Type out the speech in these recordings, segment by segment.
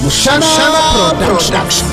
Mushana Production.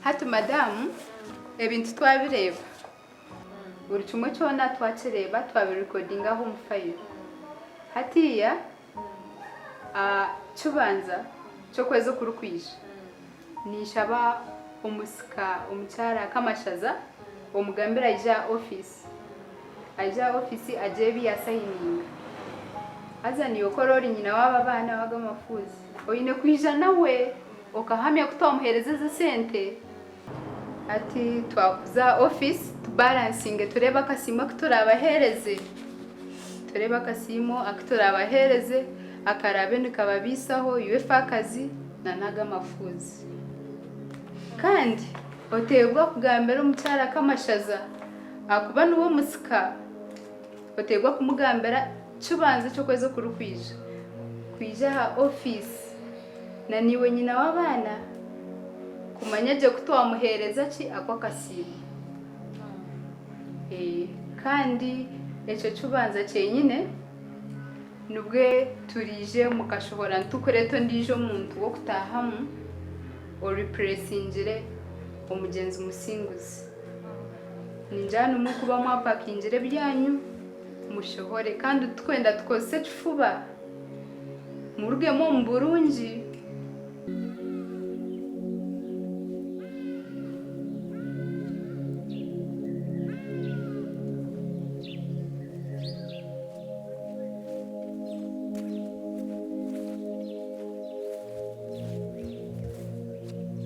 Hatu madamu ebintu twabireba buri kimwe cyona twakireba twabirekodingaho mu file hatiya cyubanza cyo kweza kurukwisha nishaba umusika umucyara kamashaza omugambira aja office ajebi yasayininga azani yokorori nyina waba bana waga mafuzi oyine kwija nawe okahamya kutomuhereza sente ati twakuza office tubalancing tureba kasimo akuturabahereze akarabe nikababisaho UEFA kazi na naga mafuzi kandi otegwa kugambira umucyara kamashaza akuba nuwo musika otegwa kumugambira cyubanze cyo kweza kwija ha office na niwe nyina wabana kumanyaje kutomuhereza ki akwa kasimu kandi eco cyubanza cyenyine nubwe turije mukashohora ntukoreto ndijo umuntu wo kutahamu o repressingire umugenzi umusinguzi ninjana umukuba mwapakingire byanyu mushohore kandi twenda twose tufuba muruge mu Burungi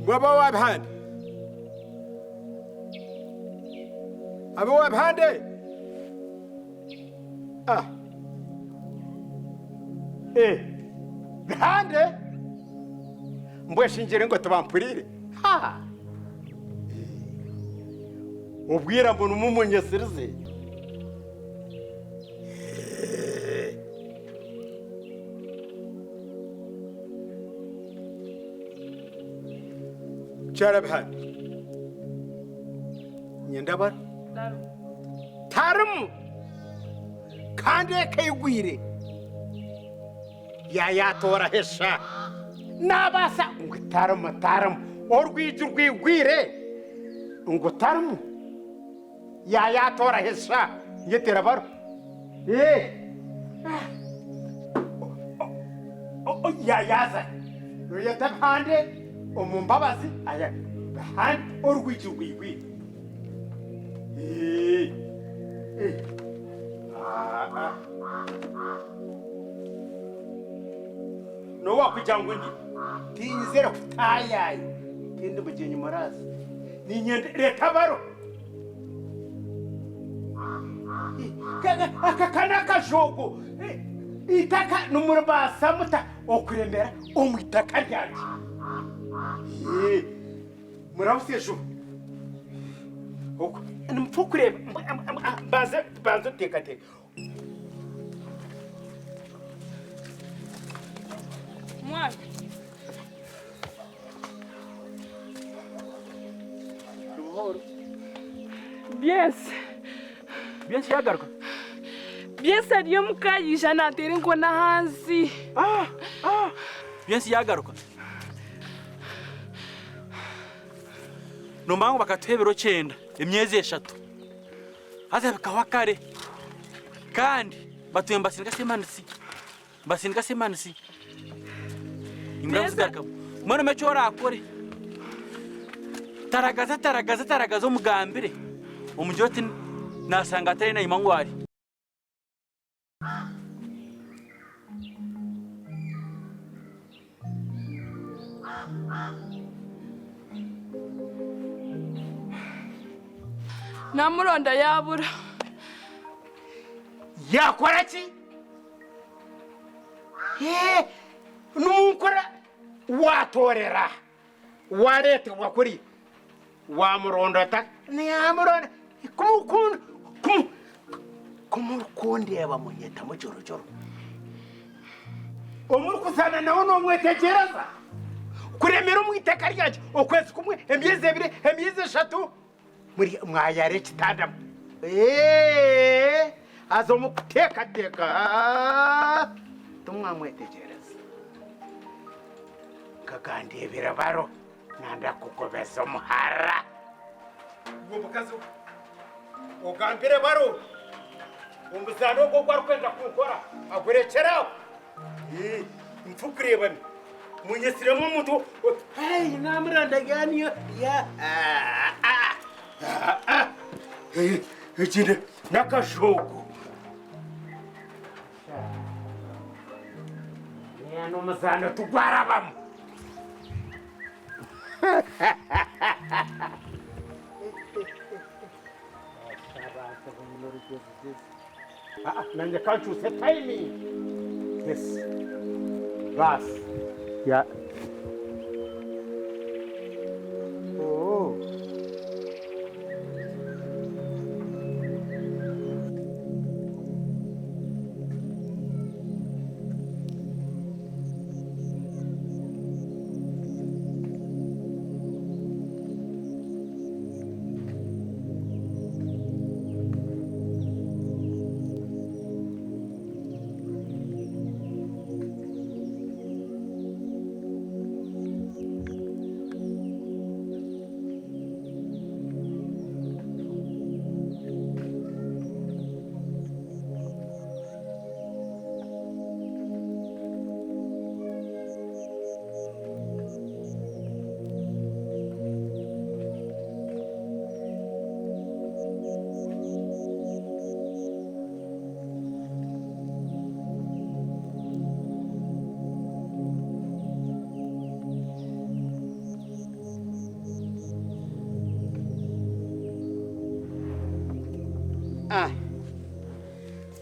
Waba wabhande abo wabhande bhande mbweshinjire ngo tubampurire ubwira mbona umunyesirize Chara bhande nyendabara tarum kande kayigwire yayatora hesha nabasa ngutaramu orwiju rwigwire ngutaramu yayatora hesha yetera baro yayaza yoyatabhande omumbabazi aya bahande orwiju rwigwire no wakujangwe ndi tinzera kutayayi tinde mugenyi murazi ni nyende leta baro akakana kajogo itaka numurabasa muta okuremera omwitaka ryanje murabusejo oko nimfukureba baze teka Mwana. Bien yagaruka. Bien ariyo mukayija natera inkona hansi. Bien yagaruka. Nombango bakatwebero 9 emyezi 3. Haza bikawa kare. Kandi batuyemba basinga semanisi. Imranzigarka. Mwana mechora akore. Taragaza umugambire. Umujoti nasanga atari na imangwari. Namuronda yabura. Yakora ki? Nukora watorera. Warete wakuri. Wamuronda ta. Ni amuronda. Kumurukundeba munyeta mu jorojoro. Omurukuzana nawo no mwetegereza. Kuremera umwiteka ryaje okwezi kumwe emyezi 2 emyezi 3 muri mwayare kitanda. Azomuteka tumwamwetegereza. Kakandebera baro nanda kukobesa muhara. Kyomukazi ogambire baro umbuzano go kwarkwenda kukora agurekeraho mfukureba munyesiremo umuntu namuranda gani ya ekinde nakashogo niyano muzano tugwarabamo Nanya can't you say timing? Yes. Gas. Yeah. Oh.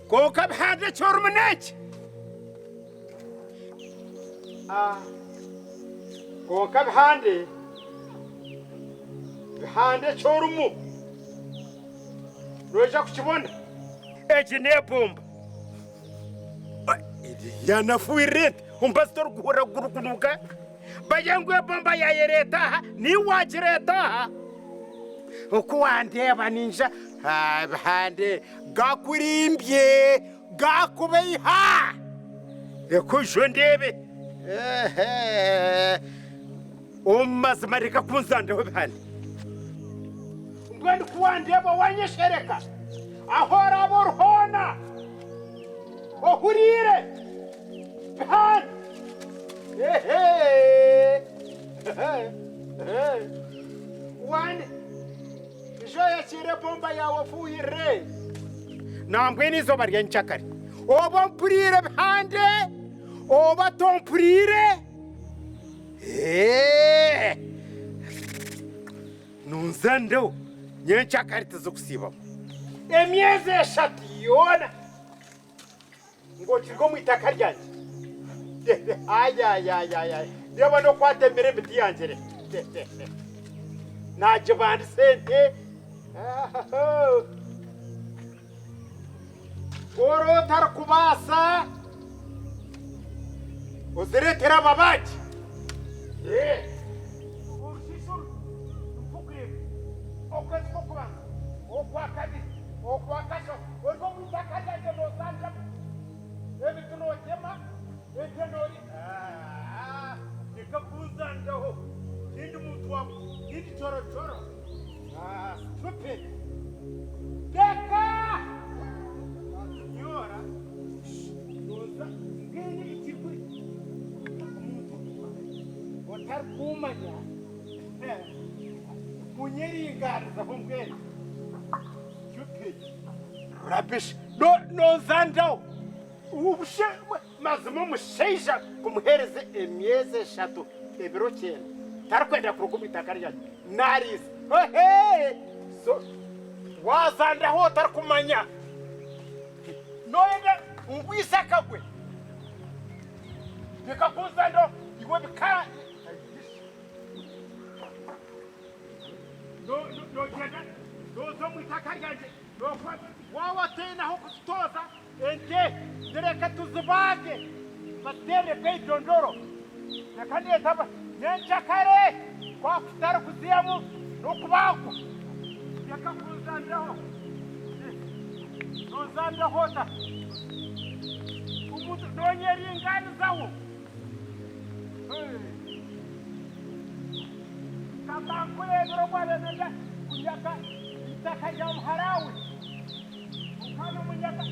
كوكب هذا شور منك كوكب هذا شور مو روجاك شبون اجني بومب يا نفويرت هم بستر غورا غوركنوكا بيانغو بومبا يا يريتا ني واجريتا ukuandeba ninja bahande gakurimbye gakubeiha ekujo ndebe umazima reka kunzandaho bihane ngwenda kuwandeba wanyeshereka ahora burhona ohurire bihane wande ijo yakire bomba yawe fuhire nambwe nizo barya nchakari oba mpurire bihande oba tompurire nunzando nyenchakari tuzokusiba emyezi 3 yona ngo tirgo mwitaka ryanje aya ndeba no kwatemere biti yanjere naje bandi sente goro tar kubasa uziretera babaji urshishur fukri okas fukwa okwakadi okwakasho orgo mutakaja de losanja ebituno tema etenori nikakuzandaho ndi muntu wa ndi choro stupid deka nyora doza ngeni ichikuri otar kumanya munyeri ngariza homgeni stupid rubbish no zandao ubushe mazimo musheja kumuhereze emyeze 3 ebiro 9 tarakwenda kurugumita karya naris so wazanda ho tarakumanya noenda ubwisaka gwe bikakuzando iwe bikara no jeda dozo mwitakaryaje no wawa tena ho kustoza ente dereka tuzibage batere kai dondoro nakane taba nyencha kare kwa kutara kuziamu no kubako yakakuzandaho nozanda hota umutu donyeri ngani zawo kama kule gorobale nenda kunyaka itakaja harawi ukano munyaka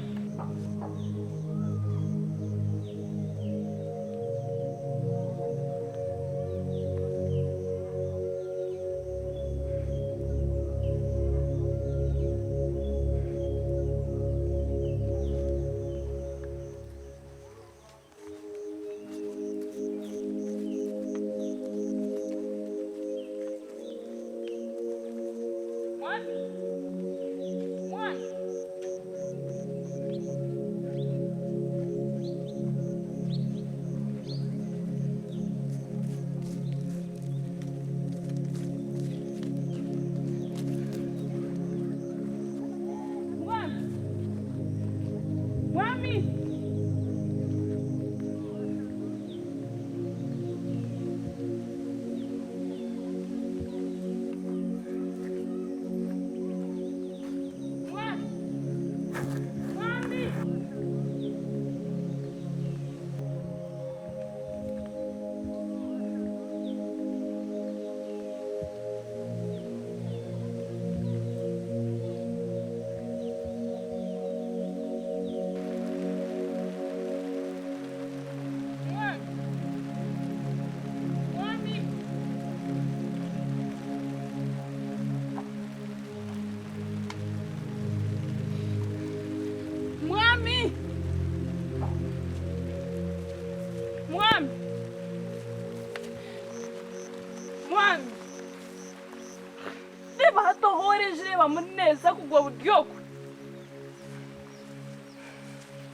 muneza kugwa buryoko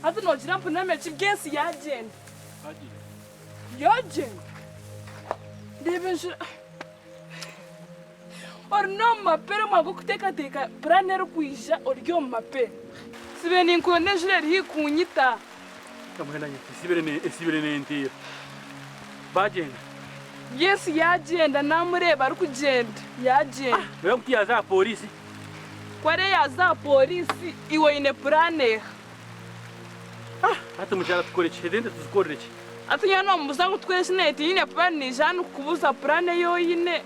hatu nogira mpuname chibgensi yagenda ndebe orno mapere mwago kutekateka planero kuija oryo mapere sibe ninkone jire rikunyita kamwana nyiti sibere nentira bagenda yes yagenda namureba ari kugenda yagenda wewe kutiyaza polisi kware yaza polisi iwe ine planner hata Mushana tukoreche hedende tukoreche atunya no mbusangu twese neti yine plan ni janu kubuza plan yoyine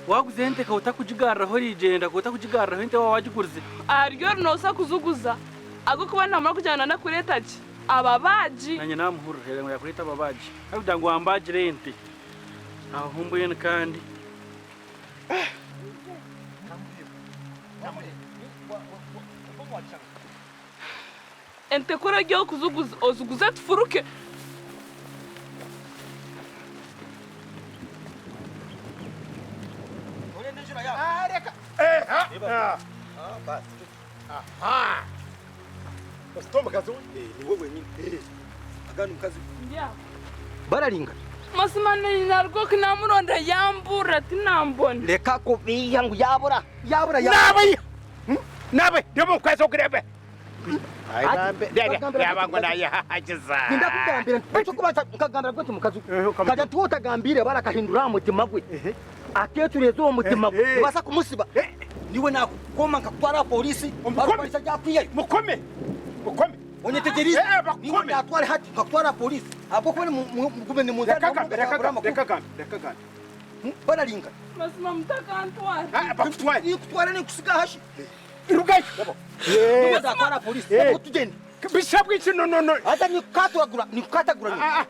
waguze hente ka utakujigarraho rigenda ko utakujigarraho hente wajigurize aryo nosa kuzuguza ago kuba namara kujyana na kuretaje ababaji nanye namuhuru hele ngo yakureta ababaji akugira ngo wambaje rente aho humbuye kandi ente kora ryo kuzuguza ozuguza tufuruke Kyomukazi ni wowe nyine agana umukazi ndia bararinga masimane narwo kinamuronda yambura tinambone reka ko biyangu yabura nabe ndimo kwazo kurebe yabango naye hagiza ndakugambira cyo kubaza nkagambira gute mukazi kaja tutagambire barakahindura mutima gwe aketureze uwo mutima gwe basa kumusiba niwe nakukoma nkatwara polisi barumisa jakwiye mukome onyetegereza niwe natwara hati nkatwara polisi abo ko mugumene mu reka bararinga masima mutakantwara bakutwara kutwara ni kusiga hashi rugaye niwe natwara polisi tugende bishabwe iki no hata nikatagura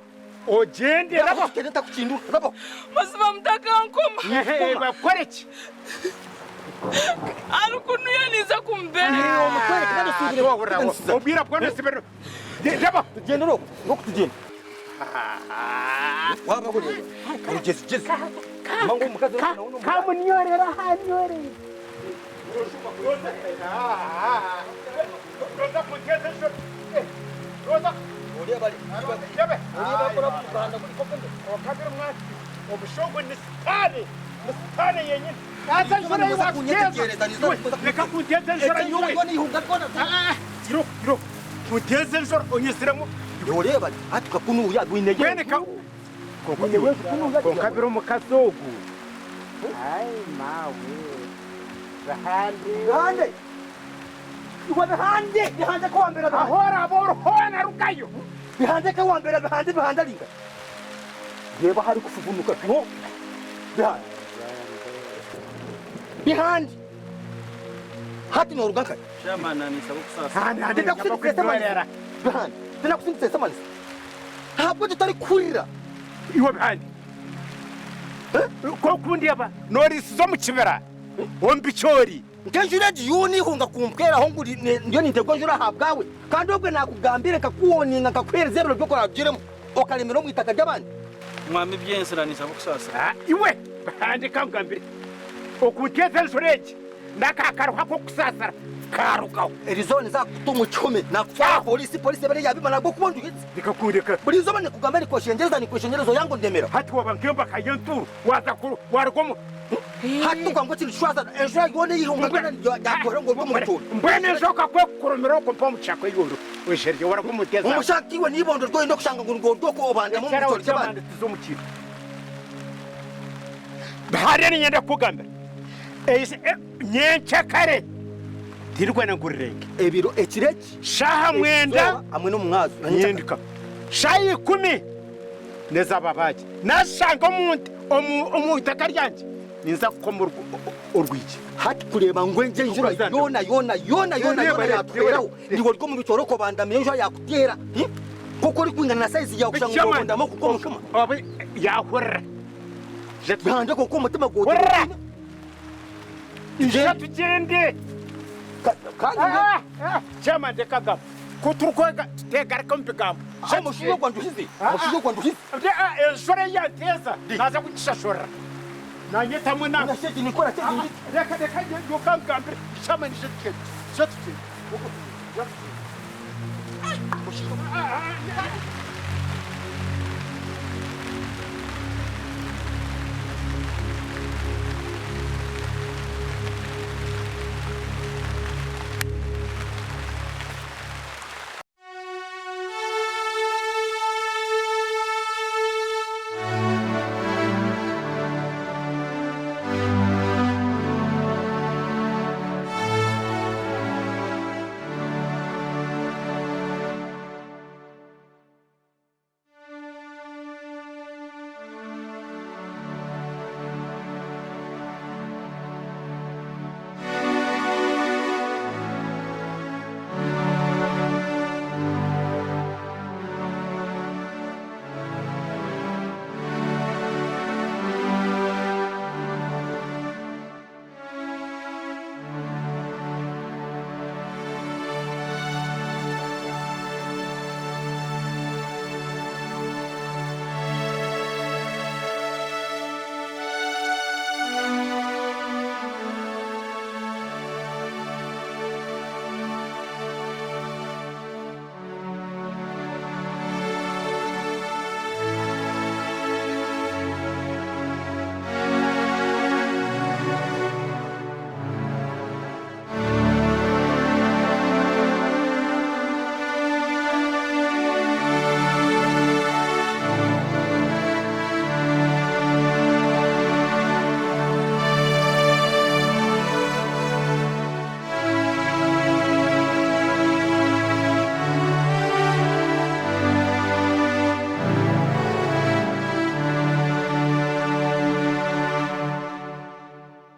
ogende rabo kenda kuchindura rabo masima mutakankoma bakoreki arukunuye niza kumbere umutware kandi subire wowe obira bwana sibero rabo tugende ro tugende waba gure karugeze mango mukazi kamunyorera hanyorera roza kugeze roza uriya bari yabe bakora kuganda kuri kopende okabira mwati obushongo ni sitane yenyine reka kuteze njora yiro kuteze njora onyesiramo uriya bari atuka kunu ya gwinege kweneka kokabira mukazogu ai mawe bahande iwa bahande ko wambera ahora aboro hona rukayo bahande ko wambera bahande linga yeba hari kufuvunuka no bahande hati no rugaka shamana ni sabu kusasa ndenda kusitirera bahande ndenda kusitirera samani ntabwo tutari kurira iwe bahande ko kundi aba norisi zo mu kibera wombi cyori nkenjura jiyuni hunga kumpwera ho nguri ndio nitego njura habwawe kandi obwe nakugambire kakuwoninga kakwereze biro byo kora jiremo okalemero mu itaka ry'abandi mwami byensera ni sabu kusasa iwe bahande kangambire okuteza nsoreje ndakakaruha ko kusasara karukaho erizone za kutumu cyome nakufara polisi bari yabimana bwo kubonduhitse bikakureka buri zo bane kugambira ko shengerezo yango ndemera hati wabankemba kayenturu waza ku wargomo hati kwa ngoti shwaza enjura yone yihunga kana yakora ngo mu mutura mbene nzoka kwe kurumira ko mpamu chako yoro wesherye waragumuteza umushakiwe nibondo rwo ndo kushanga ngo ndoko obanda mu mutura cy'abandi tuzomukira bahari ni nyenda kugamba nyenche kare tirwana ngurenge ebiro ekireki shaha mwenda amwe no mwazo nyendika shayi 10 neza babaje nashanga omu itaka ryanje ninza komora urwiki hati kureba ngwenje njura yona yatweraho ndiwo rwo mu bicoro ko bandamiye njura yakutera kuko uri kwingana na size yawe kushanga ngo ndamo kuko mushuma abe yahora bande ko mutima gote injira tugende kandi chama ndekaga kuturkwega tegara kompigambo mushiyo kwanduhize ensore yanteza naza kukishashora nanyeta mwana nasheti nikora tedi reka yokangambire chama nishitike shatuke mushiyo